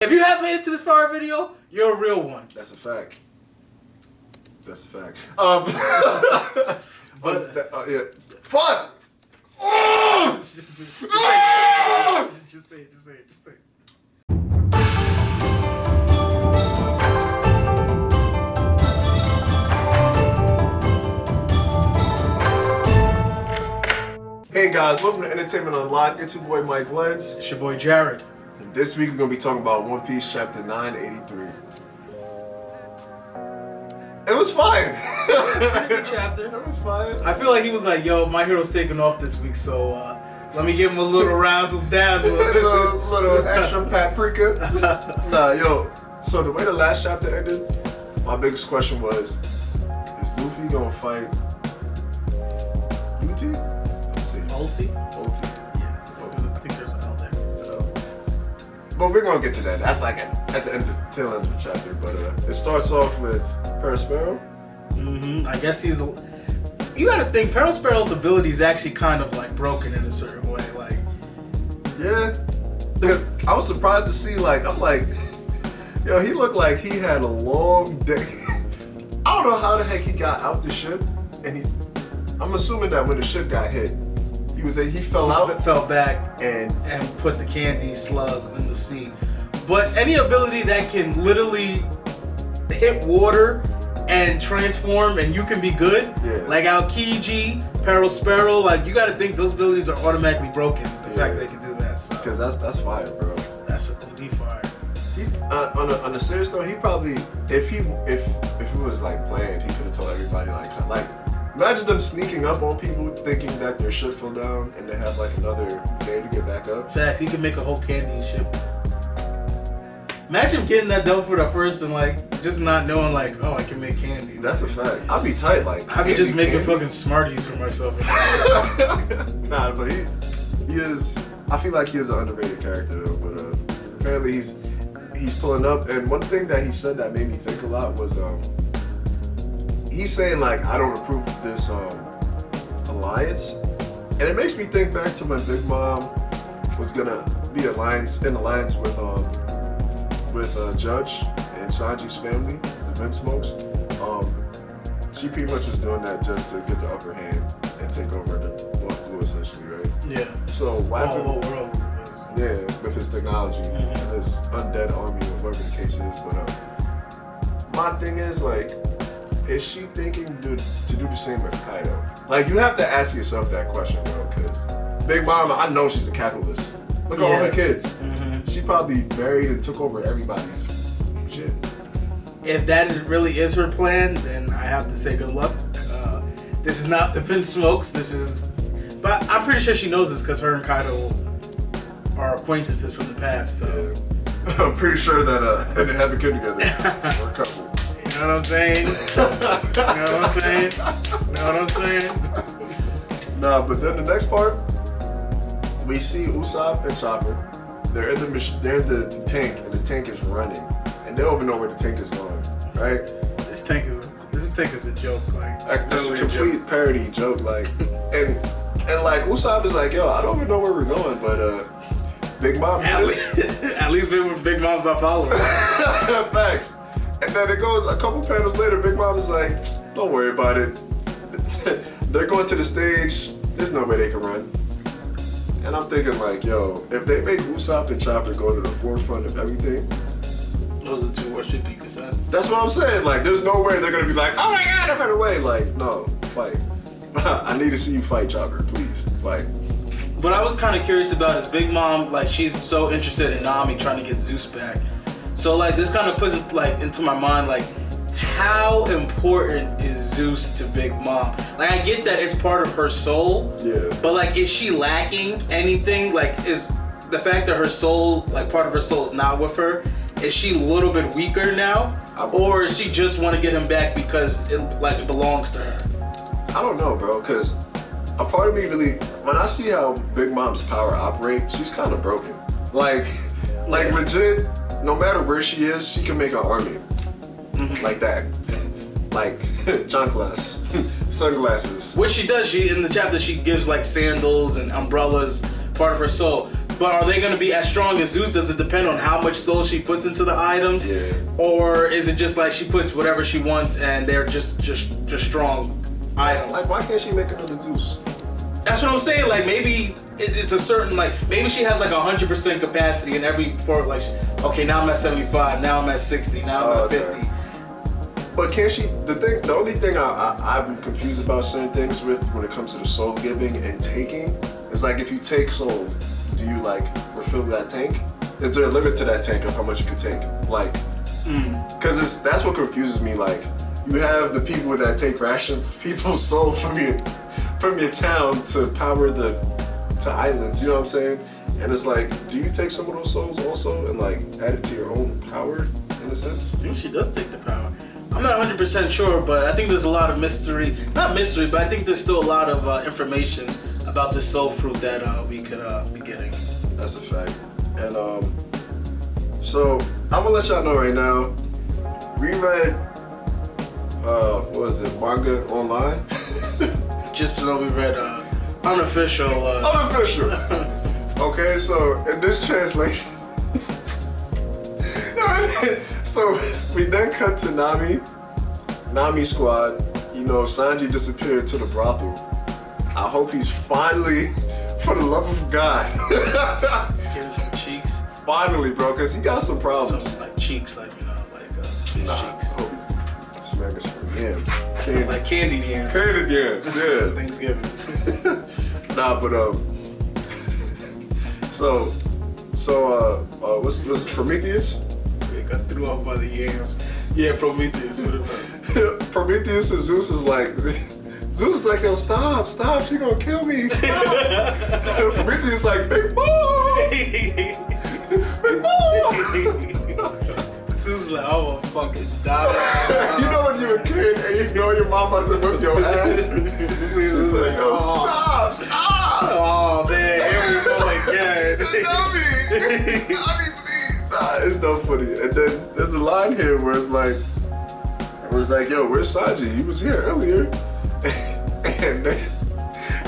If you have made it to this far video, you're a real one. That's a fact. That's a fact. Yeah. Fuck! Just say it. Hey guys, welcome to Entertainment Unlocked. It's your boy Mike Lentz. It's your boy Jared. And this week we're going to be talking about One Piece Chapter 983. It was fine. Good chapter. It was fine. I feel like he was like, yo, my hero's taking off this week, so let me give him a little razzle dazzle. little extra paprika. Nah, yo. So the way the last chapter ended, my biggest question was, is Luffy going to fight Ulti? Ulti? Ulti. Yeah, I think there's an L there. But we're gonna get to that. That's like at the end, tail end of the chapter. But it starts off with Perospero. I guess he's. You gotta think Perospero's ability is actually kind of like broken in a certain way. Like, yeah, I was surprised to see. Like, I'm like, yo, he looked like he had a long day. I don't know how the heck he got out the ship, and I'm assuming that when the ship got hit, he fell back and put the candy slug in the sea. But any ability that can literally hit water and transform and you can be good, like Aokiji, Perospero, like you gotta think those abilities are automatically broken. The fact that they can do that. Because that's fire, bro. That's a OD fire. On a serious note, he probably if he was like planned, he could have told everybody like. Imagine them sneaking up on people thinking that their ship fell down and they have like another day to get back up. In fact, he could make a whole candy ship. Imagine getting that done for the first and like just not knowing like, oh, I can make candy. That's a fact. I'd be tight like. I'd be just making fucking Smarties for myself. Nah, but he is. I feel like he is an underrated character though. But apparently he's pulling up. And one thing that he said that made me think a lot was he's saying like, I don't approve of this alliance, and it makes me think back to when Big Mom was gonna be in alliance with Judge and Sanji's family, the Vinsmokes. She pretty much was doing that just to get the upper hand and take over the North Blue essentially, right? Yeah. So why the whole world? Yeah, with his technology and his undead army or whatever the case is. But my thing is like, is she thinking to do the same with Kaido? Like, you have to ask yourself that question, bro, because Big Mama, I know she's a capitalist. Look at all her kids. She probably married and took over everybody's shit. If that really is her plan, then I have to say good luck. This is not the Vinsmokes. But I'm pretty sure she knows this because her and Kaido are acquaintances from the past. So. Yeah. I'm pretty sure that they have a kid together. Or a couple. You know what I'm saying? Nah, but then the next part, we see Usopp and Chopper. They're in the tank, and the tank is running, and they don't even know where the tank is going. Right? This tank is a joke, like it's a complete parody joke, like, and like Usopp is like, yo, I don't even know where we're going, but Big Mom. At least Big Mom's not following. Facts. And then it goes a couple panels later, Big Mom is like, don't worry about it. They're going to the stage. There's no way they can run. And I'm thinking like, yo, if they make Usopp and Chopper go to the forefront of everything. Those are the two worst people you could say. That's what I'm saying. Like, there's no way they're going to be like, oh my God, I ran away. Like, no, fight. I need to see you fight, Chopper. Please, fight. What I was kind of curious about is Big Mom, like, she's so interested in Nami trying to get Zeus back. So like this kind of puts it like into my mind like how important is Zeus to Big Mom? Like I get that it's part of her soul, but like is she lacking anything? Like is the fact that her soul, like part of her soul is not with her, is she a little bit weaker now? Or does she just want to get him back because it belongs to her? I don't know, bro, because a part of me really, when I see how Big Mom's power operates, she's kind of broken. Like legit, no matter where she is, she can make an army like that. Like chanclas, sunglasses. Which she does. In the chapter she gives like sandals and umbrellas, part of her soul. But are they gonna be as strong as Zeus? Does it depend on how much soul she puts into the items? Yeah. Or is it just like she puts whatever she wants and they're just strong items? Like, why can't she make another Zeus? That's what I'm saying. Like maybe it's a certain maybe she has like 100% capacity in every port. Like, okay, now I'm at 75. Now I'm at 60. Now I'm at 50. But can't she? The only thing I'm confused about certain things with when it comes to the soul giving and taking is like if you take soul, do you like refill that tank? Is there a limit to that tank of how much you can take? Like, because that's what confuses me. Like, you have the people that take rations of people's soul from your town to power to islands. You know what I'm saying? And it's like, do you take some of those souls also and like add it to your own power in a sense? I think she does take the power. I'm not 100% sure, but I think there's a lot of mystery. Not mystery, but I think there's still a lot of information about this soul fruit that we could be getting. That's a fact. And so I'm gonna let y'all know right now. We read what was it, manga online? Just to know we read unofficial. Unofficial. Okay, so in this translation. So we then cut to Nami squad. You know, Sanji disappeared to the brothel. I hope he's finally, for the love of God, Give him some cheeks. finally, bro, because he got some problems. Some like cheeks, like his cheeks. I hope he's smacking some yams. Candy. Like candied yams. Candied yams, yeah. Thanksgiving. Nah, but what's Prometheus? We got threw off by the yams. Yeah, Prometheus. What about? Prometheus and Zeus is like, yo, stop, she gonna kill me, stop. Prometheus is like, big boy, big boy. Zeus is like, I will fucking die. You know when you're a kid and you know your mom about to whip your ass? He's like, yo, stop. Oh man, here we go again. Nami, please. Nah, it's dumb funny. And then there's a line here where it's like, yo, where's Sanji? He was here earlier.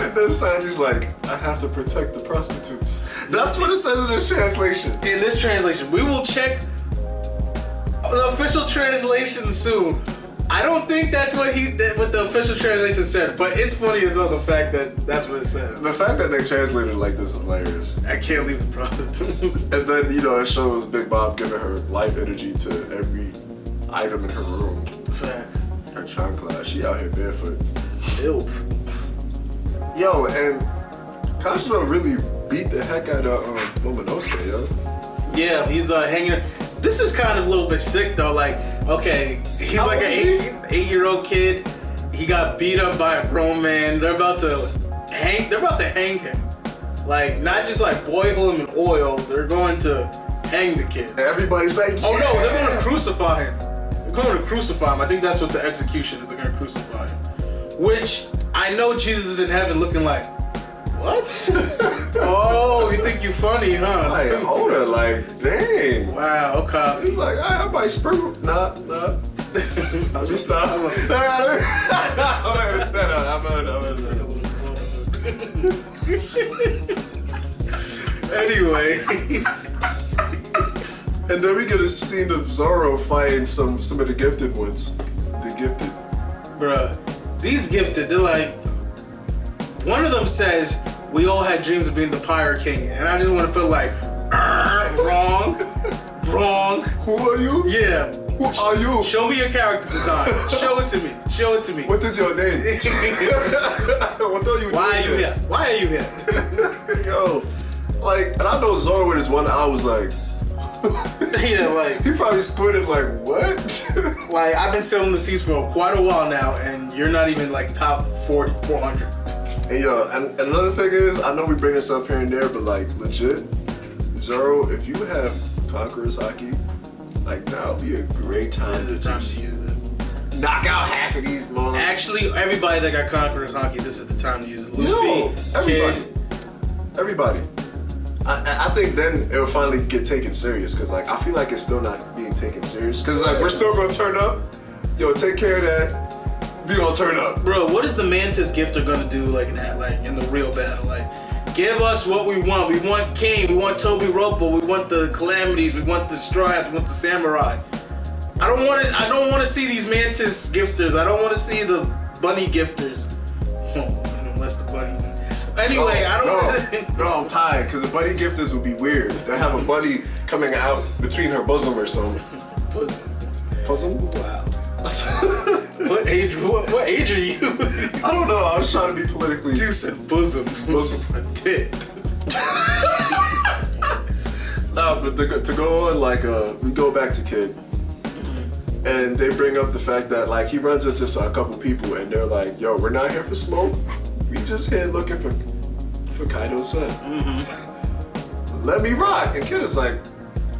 And then Sanji's like, I have to protect the prostitutes. That's what it says in this translation. In this translation, we will check the official translation soon. I don't think that's what the official translation said, but it's funny as well the fact that that's what it says. The fact that they translated it like this is hilarious. I can't leave the prostitute. And then, you know, it shows Big Bob giving her life energy to every item in her room. Facts. Her chancla, she out here barefoot. Ew. Yo, and Kashiro really beat the heck out of Momonosuke, yo. Yeah, he's hanging. This is kind of a little bit sick though. Like, okay, he's How like old an is 8-year-old kid. He got beat up by a grown man. They're about to hang him. Like, not just like boil him in oil. They're going to hang the kid. Everybody's like, Oh no, they're going to crucify him. They're going to crucify him. I think that's what the execution is. They're going to crucify him. Which I know Jesus is in heaven looking like, what? Oh, you think you funny, huh? like, hold her, like, dang. Wow, okay. He's like, I might sprinkle. Nah. Let me stop. Anyway. And then we get a scene of Zoro fighting some of the gifted ones. The gifted. Bruh, these gifted, they're like, one of them says, we all had dreams of being the Pirate King. And I just want to feel like, wrong. Who are you? Yeah. Who are you? Show me your character design. Show it to me. What is your name? What are you Why are you doing here? Why are you here? Yo, like, and I know Zoro with his one eye was like, Yeah, like, he probably squinted like, what? like I've been selling the seats for quite a while now, and you're not even like top 400. Hey yo, and another thing is, I know we bring this up here and there, but like legit, Zoro, if you have Conqueror's Haki, like now would be a great time This is the time to use it. knock out half of these monsters. Actually, everybody that got Conqueror's Haki, this is the time to use it. No, Luffy, everybody. I think then it will finally get taken serious, because like I feel like it's still not being taken serious, because like we're still gonna turn up. Yo, take care of that. We gonna turn up. Bro, what is the Mantis gifter gonna do like in the real battle? Like, Give us what we want. We want King. We want Toby Roppo. We want the Calamities. We want the Straw Hats. We want the Samurai. I don't want to see these Mantis gifters. I don't want to see the Bunny gifters. Unless the Bunny. Anyway, I don't want to. No, I'm tired because the Bunny gifters would be weird. They have a bunny coming out between her bosom or something. Bosom? Wow. What age? What age are you? I don't know. I was trying to be politically. You said bosom. Bosom. A tit. Nah, but to go on, like, we go back to Kid, and they bring up the fact that, like, he runs into a couple people, and they're like, "Yo, we're not here for smoke. We just here looking for Kaido's son. Let me rock." And Kid is like,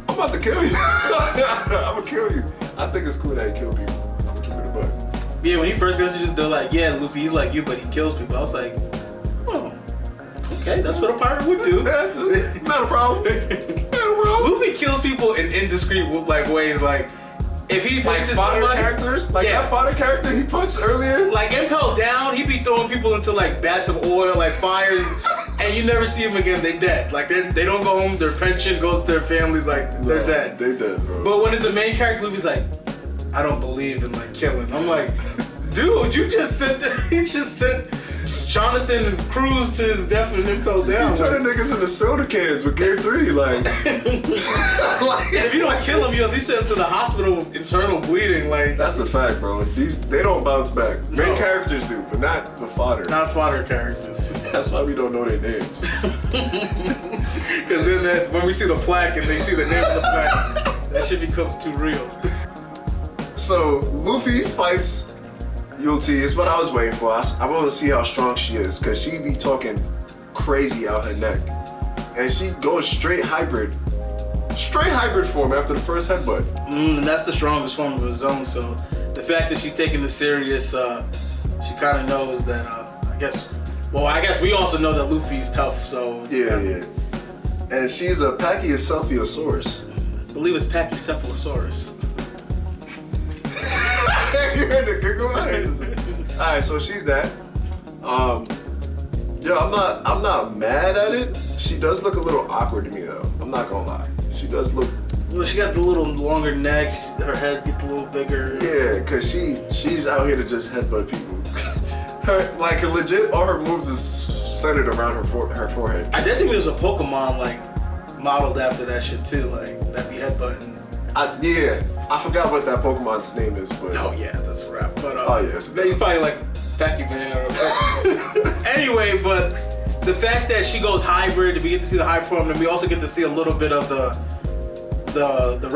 "I'm about to kill you. I'm gonna kill you." I think it's cool that he killed people. I'm gonna keep it a buck. Yeah, when he first got introduced, they're like, "Yeah, Luffy, he's like you, but he kills people." I was like, "Oh, okay, that's what a pirate would do." Yeah, not a problem. Luffy kills people in indiscreet like ways, like if he faces fodder somebody, characters, like that fodder character he puts earlier, like Impel Down, he be throwing people into like bats of oil, like fires, and you never see them again. They dead. Like they don't go home. Their pension goes to their families. Like they're dead. They dead, bro. But when it's a main character, Luffy's like, I don't believe in like killing. I'm like, dude, you just sent Jonathan Cruz to his death and Impel Down. You turning niggas into soda cans with Gear 3, like. And if you don't kill him, you at least send him to the hospital with internal bleeding. Like That's a fact, bro. They don't bounce back. Main characters do, but not the fodder. Not fodder characters. That's why we don't know their names. Because then when we see the plaque and they see the name of the plaque, that shit becomes too real. So Luffy fights Ulti. Is what I was waiting for. I want to see how strong she is, because she be talking crazy out her neck, and she goes straight hybrid form after the first headbutt. And that's the strongest form of his own. So the fact that she's taking this serious, she kind of knows that. I guess we also know that Luffy's tough. So it's yeah. And she's a Pachycephalosaurus. I believe it's Pachycephalosaurus. You heard the giggle? Alright, so she's that. Yeah, I'm not mad at it. She does look a little awkward to me though. I'm not gonna lie. She does look. Well, she got the little longer neck. Her head gets a little bigger. Yeah, cause she's out here to just headbutt people. her legit, all her moves is centered around her forehead. I did think there was a Pokemon like modeled after that shit too, like that be headbutting. I forgot what that Pokemon's name is, but Oh yeah, that's a rap. But yes, he's probably like Vacuum Man or anyway. But the fact that she goes hybrid, we get to see the hybrid form, and we also get to see a little bit of the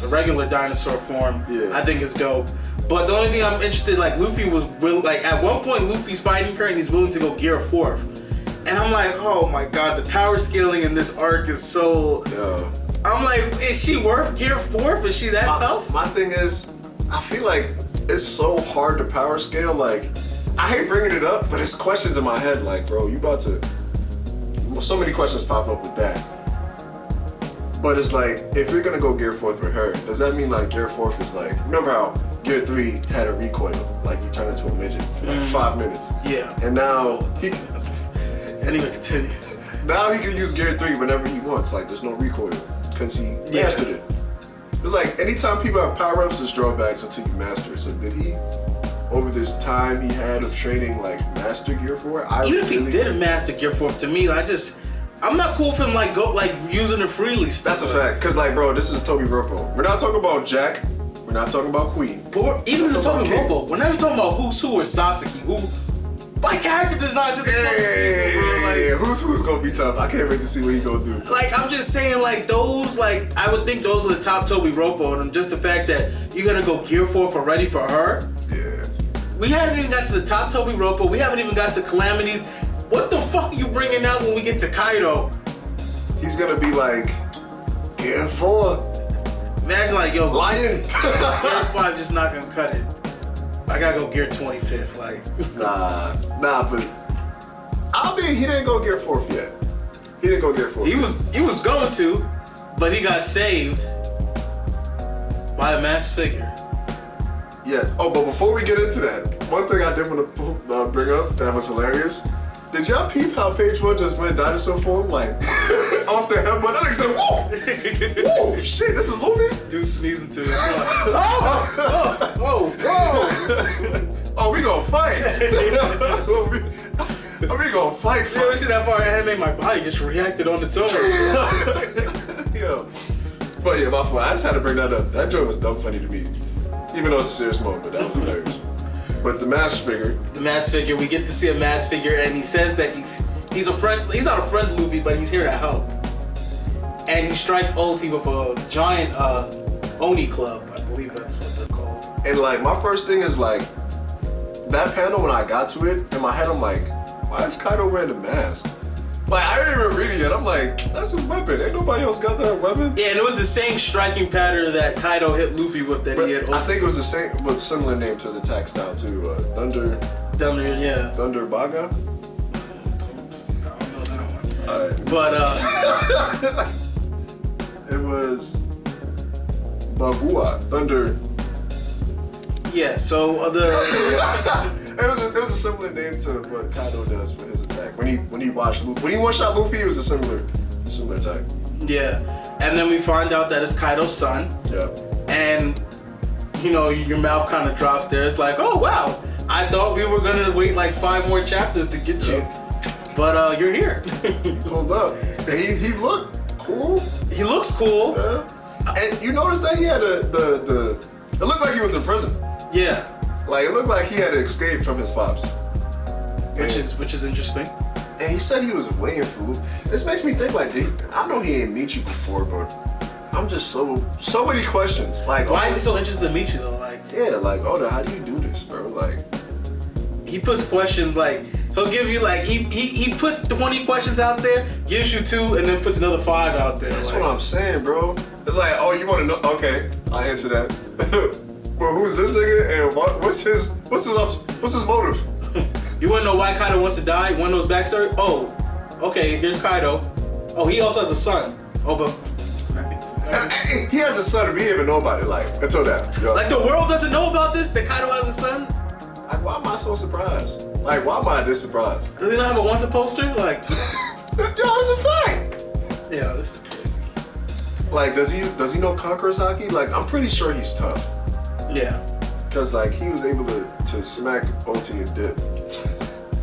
regular dinosaur form. Yeah. I think is dope. But the only thing I'm interested, like Luffy was like at one point Luffy's fighting her and he's willing to go Gear 4th, and I'm like, oh my god, the power scaling in this arc is so. Yeah. I'm like, is she worth Gear 4th? Is she that tough? My thing is, I feel like it's so hard to power scale. Like, I hate bringing it up, but it's questions in my head. Like, bro, you about to. So many questions pop up with that. But it's like, if you're gonna go Gear 4th with her, does that mean like Gear 4th is like, remember how Gear 3 had a recoil, like you turn into a midget for like 5 minutes? Yeah. And now Anyway, continue. Now he can use Gear 3 whenever he wants. Like, there's no recoil because he mastered it. It's like anytime people have power-ups, there's drawbacks until you master it. So did he, over this time he had of training, like master Gear 4? Even if he did master Gear 4th, to me, I'm not cool with him using it freely. That's a fact. Cause like, bro, this is Toby Roppo. We're not talking about Jack. We're not talking about Queen. But even the Toby Roppo, we're not even talking about who's who or Sasaki. My character design to the who's gonna be tough? I can't wait to see what he's gonna do. Like, I'm just saying, like, those, like, I would think those are the top Toby Roppo, and just the fact that you're gonna go Gear 4th already for her. Yeah. We haven't even got to the top Toby Roppo. We haven't even got to Calamities. What the fuck are you bringing out when we get to Kaido? He's gonna be like, Gear 4. Imagine like, yo, Lion. Gear 5 just not gonna cut it. I gotta go Gear 25th, like. Nah, but I mean, he didn't go Gear 4th yet. He didn't go Gear 4th. He was going to, but he got saved by a masked figure. Yes. Oh, but before we get into that, one thing I did want to bring up that was hilarious Did y'all peep how page 1 just went dinosaur form? Like, off the head, but that nigga said, whoa! Whoa, shit, this is Luffy? Dude sneezing to it. Whoa. Oh, we gonna fight. We gonna fight. You ever see that part of anime? My body just reacted on its own. Yo. But yeah, my fault. I just had to bring that up. That joke was dumb funny to me. Even though it's a serious moment, but that was hilarious. But the mask figure. The mask figure, we get to see a mask figure, and he says that he's a friend. He's not a friend to Luffy, but he's here to help. And he strikes Ulti with a giant Oni club. I believe that's what they're called. And like, my first thing is like, that panel when I got to it, in my head I'm like, why is Kaido wearing a mask? Like, I didn't even read it yet. I'm like, that's his weapon. Ain't nobody else got that weapon? Yeah, and it was the same striking pattern that Kaido hit Luffy with that he had. I think it was the same, but similar name to his attack style too. Thunder, yeah. Thunder Baga? I don't know that one. Alright. But, it was Bagua, Thunder. yeah, so It was a similar name to what Kaido does for his attack. When he watched Luffy, when he one-shot Luffy, it was a similar attack. yeah. And then we find out that it's Kaido's son. Yeah. And, you know, your mouth kind of drops there. It's like, oh, wow. I thought we were going to wait like 5 more chapters to get you. But you're here. He pulled up. And he looked cool. He looks cool. Yeah. And you noticed that he had it looked like he was in prison. Yeah. Like, it looked like he had escaped from his pops. Which is interesting. And he said he was waiting for Luffy. This makes me think like, I know he ain't meet you before, but I'm just so many questions. Like, why is he so interested in Michi though? Like, yeah, like, Oda, how do you do this, bro? Like, he puts questions like, he'll give you like, he puts 20 questions out there, gives you 2, and then puts another 5 out there. that's like, what I'm saying, bro. It's like, oh, you want to know? Okay, I'll answer that. But who's this nigga and what's his motive? You wanna know why Kaido wants to die? You wanna know his backstory? Oh, okay, here's Kaido. Oh, he also has a son. Oh, but He has a son and we didn't even know about it, like, until that. Yo. like the world doesn't know about this, that Kaido has a son? Like, why am I so surprised? Like, why am I this surprised? Does he not have a wanted poster? Like, Yo, it's a fact. yeah, this is crazy. Like, does he know Conqueror's Haki? Like, I'm pretty sure he's tough. Yeah, Cause like he was able to smack Ulti and dip.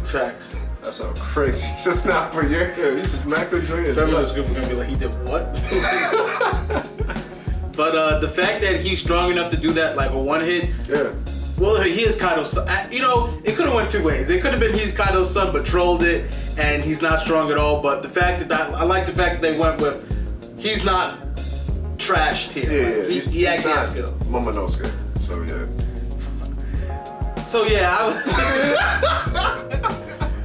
facts. That's so crazy. Just not for your hair. He smacked the joint. Feminist group are gonna be like, he did what? But the fact that he's strong enough to do that, like a one hit, Yeah. well, he is Kaido's son. You know, it could have went 2 ways. It could have been he's Kaido's son, but trolled it, and he's not strong at all. But the fact that I like the fact that they went with, he's not trashed here. Yeah, Like, he actually has skill. Momonosuke. So yeah. So yeah,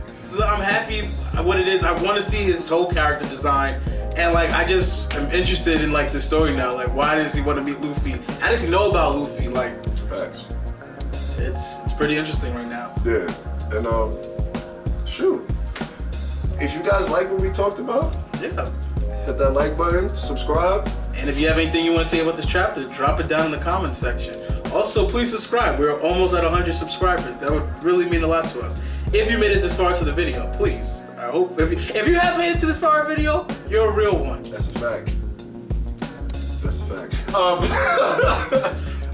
so I'm happy what it is. I want to see his whole character design, and like I just am interested in like the story now. Like, why does he want to meet Luffy? How does he know about Luffy? Like, Facts. it's pretty interesting right now. Yeah. And shoot. If you guys like what we talked about, Yeah. hit that like button, subscribe. And if you have anything you want to say about this chapter, drop it down in the comment section. Also, please subscribe. We're almost at 100 subscribers. That would really mean a lot to us. If you made it this far to the video, please. I hope if you have made it to this far of a video, you're a real one. That's a fact. That's a fact.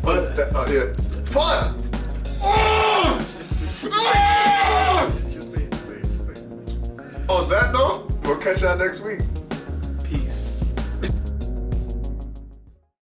But yeah. Fun! just say it. On that note, we'll catch y'all next week.